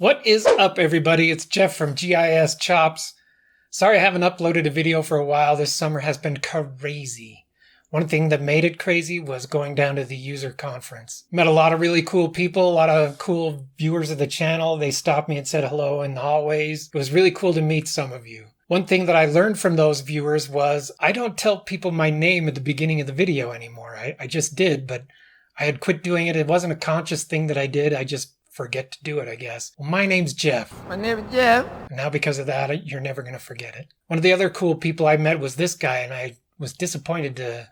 What is up, everybody? It's Jeff from GIS Chops. Sorry I haven't uploaded a video for a while. This summer has been crazy. One thing that made it crazy was going down to the user conference. Met a lot of really cool people, a lot of cool viewers of the channel. They stopped me and said hello in the hallways. It was really cool to meet some of you. One thing that I learned from those viewers was I don't tell people my name at the beginning of the video anymore. I just did, but I had quit doing it. It wasn't a conscious thing that I did. I just forget to do it, I guess. Well, my name's Jeff. My name is Jeff. And now because of that, you're never going to forget it. One of the other cool people I met was this guy, and I was disappointed to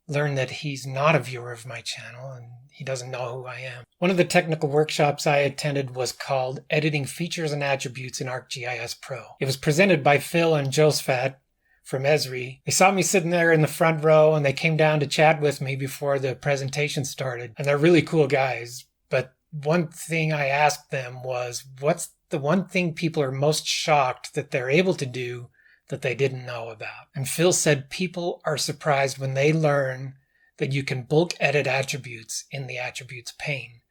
learn that he's not a viewer of my channel and he doesn't know who I am. One of the technical workshops I attended was called Editing Features and Attributes in ArcGIS Pro. It was presented by Phil and Josephat from Esri. They saw me sitting there in the front row and they came down to chat with me before the presentation started. And they're really cool guys. But one thing I asked them was, what's the one thing people are most shocked that they're able to do that they didn't know about? And Phil said people are surprised when they learn that you can bulk edit attributes in the Attributes pane,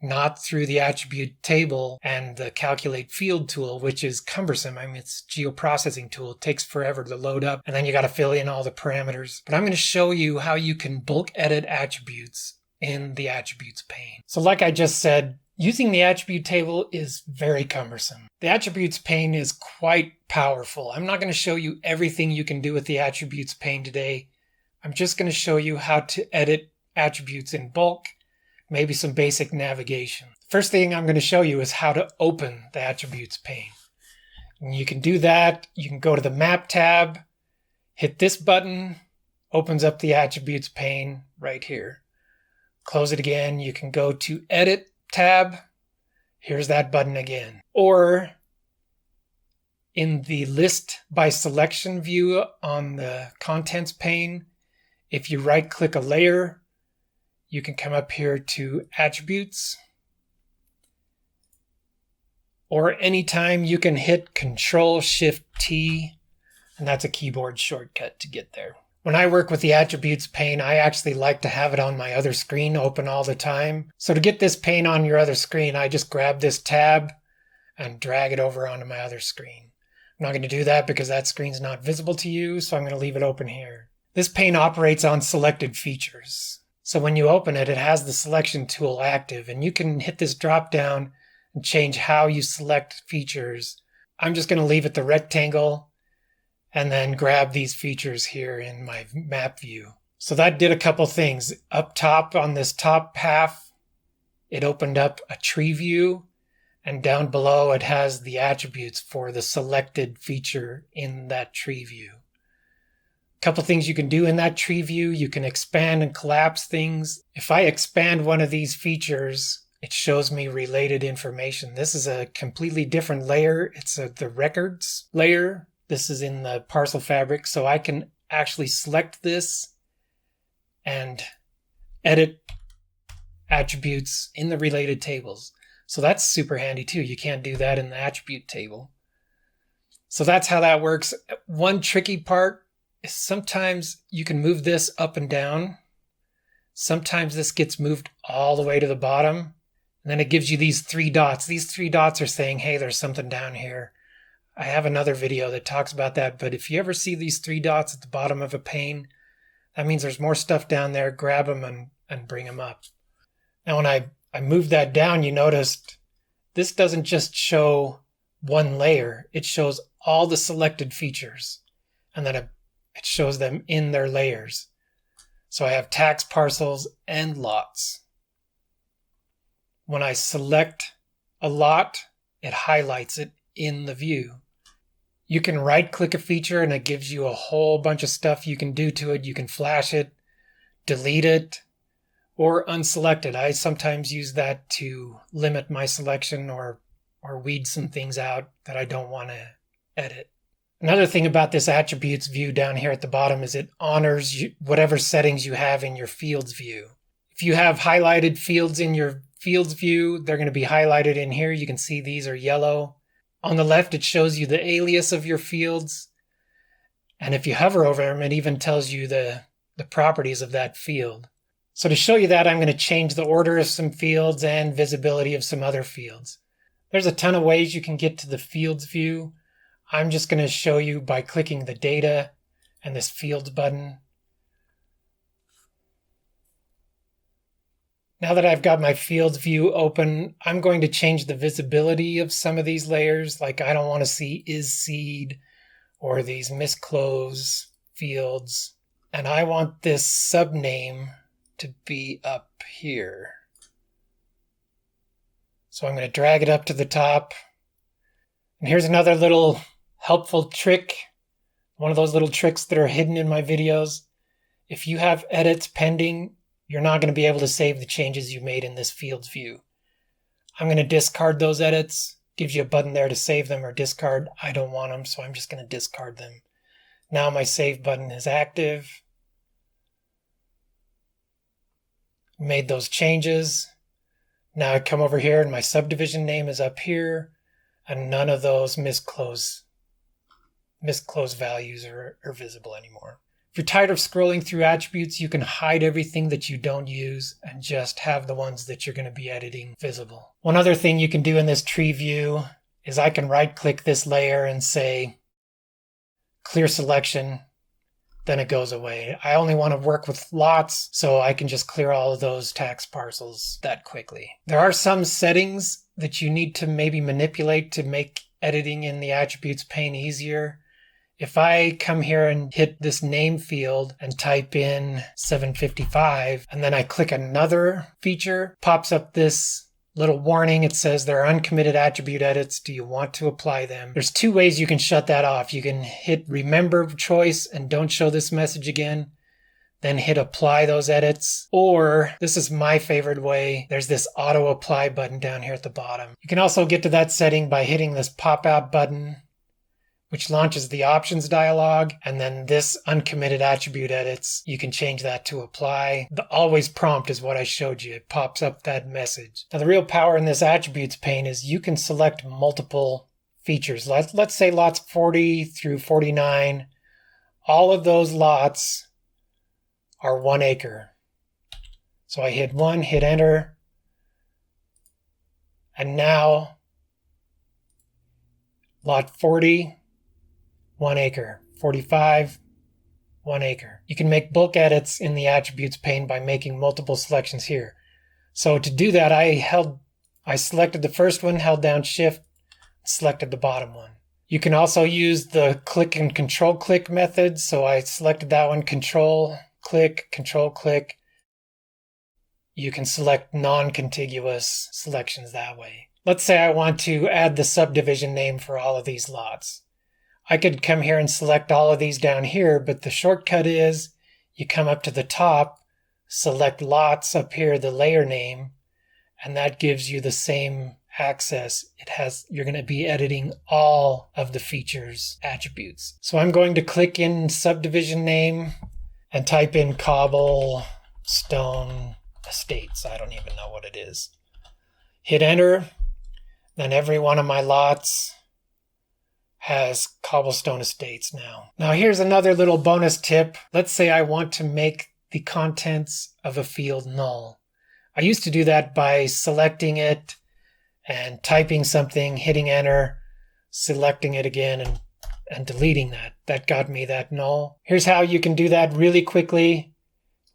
not through the attribute table and the calculate field tool, which is cumbersome. I mean, it's a geoprocessing tool. It takes forever to load up, and then you got to fill in all the parameters. But I'm going to show you how you can bulk edit attributes in the Attributes pane. So like I just said, using the attribute table is very cumbersome. The Attributes pane is quite powerful. I'm not going to show you everything you can do with the Attributes pane today. I'm just going to show you how to edit attributes in bulk, maybe some basic navigation. First thing I'm going to show you is how to open the Attributes pane. And you can do that. You can go to the Map tab, hit this button, opens up the Attributes pane right here. Close it again. You can go to Edit tab. Here's that button again. Or in the List by Selection view on the Contents pane, if you right-click a layer, you can come up here to Attributes. Or anytime you can hit Control-Shift-T, and that's a keyboard shortcut to get there. When I work with the Attributes pane, I actually like to have it on my other screen open all the time. So to get this pane on your other screen, I just grab this tab and drag it over onto my other screen. I'm not going to do that because that screen's not visible to you, so I'm going to leave it open here. This pane operates on selected features. So when you open it, it has the selection tool active, and you can hit this drop down and change how you select features. I'm just going to leave it the rectangle and then grab these features here in my map view. So that did a couple things. Up top on this top half, it opened up a tree view, and down below it has the attributes for the selected feature in that tree view. A couple things you can do in that tree view. You can expand and collapse things. If I expand one of these features, it shows me related information. This is a completely different layer. It's the records layer. This is in the parcel fabric, so I can actually select this and edit attributes in the related tables. So that's super handy too. You can't do that in the attribute table. So that's how that works. One tricky part is sometimes you can move this up and down. Sometimes this gets moved all the way to the bottom. And then it gives you these three dots. These three dots are saying, hey, there's something down here. I have another video that talks about that, but if you ever see these three dots at the bottom of a pane, that means there's more stuff down there. Grab them and bring them up. Now, when I moved that down, you noticed this doesn't just show one layer. It shows all the selected features, and then it shows them in their layers. So I have tax parcels and lots. When I select a lot, it highlights it in the view. You can right-click a feature and it gives you a whole bunch of stuff you can do to it. You can flash it, delete it, or unselect it. I sometimes use that to limit my selection or weed some things out that I don't want to edit. Another thing about this attributes view down here at the bottom is it honors whatever settings you have in your fields view. If you have highlighted fields in your fields view, they're going to be highlighted in here. You can see these are yellow. On the left, it shows you the alias of your fields. And if you hover over them, it even tells you the properties of that field. So to show you that, I'm going to change the order of some fields and visibility of some other fields. There's a ton of ways you can get to the fields view. I'm just going to show you by clicking the data and this fields button. Now that I've got my fields view open, I'm going to change the visibility of some of these layers. Like I don't want to see is seed or these misclose fields. And I want this subname to be up here. So I'm going to drag it up to the top. And here's another little helpful trick. One of those little tricks that are hidden in my videos. If you have edits pending, you're not going to be able to save the changes you made in this fields view. I'm going to discard those edits. Gives you a button there to save them or discard. I don't want them, so I'm just going to discard them. Now my save button is active. Made those changes. Now I come over here and my subdivision name is up here, and none of those misclose values are visible anymore. If you're tired of scrolling through attributes, you can hide everything that you don't use and just have the ones that you're going to be editing visible. One other thing you can do in this tree view is I can right-click this layer and say clear selection, then it goes away. I only want to work with lots, so I can just clear all of those tax parcels that quickly. There are some settings that you need to maybe manipulate to make editing in the Attributes pane easier. If I come here and hit this name field and type in 755, and then I click another feature, pops up this little warning. It says there are uncommitted attribute edits. Do you want to apply them? There's two ways you can shut that off. You can hit remember choice and don't show this message again, then hit apply those edits. Or this is my favorite way. There's this auto apply button down here at the bottom. You can also get to that setting by hitting this pop out button, which launches the options dialog, and then this uncommitted attribute edits, you can change that to apply. The always prompt is what I showed you. It pops up that message. Now the real power in this attributes pane is you can select multiple features. Let's say lots 40 through 49. All of those lots are 1 acre. So I hit 1, hit enter, and now lot 40, 1 acre, 45, 1 acre. You can make bulk edits in the attributes pane by making multiple selections here. So to do that, I selected the first one, held down shift, selected the bottom one. You can also use the click and control click method. So I selected that one, control click. You can select non-contiguous selections that way. Let's say I want to add the subdivision name for all of these lots. I could come here and select all of these down here, but the shortcut is you come up to the top, select lots up here, the layer name, and that gives you the same access. You're going to be editing all of the features attributes. So I'm going to click in subdivision name and type in Cobblestone Estates. I don't even know what it is. Hit enter. Then every one of my lots has Cobblestone Estates now. Now here's another little bonus tip. Let's say I want to make the contents of a field null. I used to do that by selecting it and typing something, hitting enter, selecting it again, and deleting that. That got me that null. Here's how you can do that really quickly.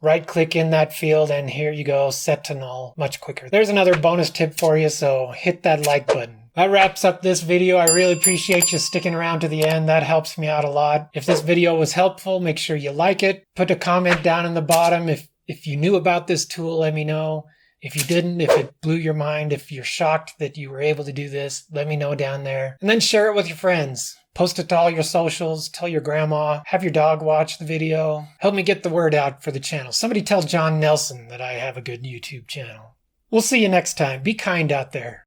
Right click in that field and here you go, set to null, much quicker. There's another bonus tip for you, so hit that like button. That wraps up this video. I really appreciate you sticking around to the end. That helps me out a lot. If this video was helpful, make sure you like it. Put a comment down in the bottom. If you knew about this tool, let me know. If you didn't, if it blew your mind, if you're shocked that you were able to do this, let me know down there. And then share it with your friends. Post it to all your socials. Tell your grandma. Have your dog watch the video. Help me get the word out for the channel. Somebody tell John Nelson that I have a good YouTube channel. We'll see you next time. Be kind out there.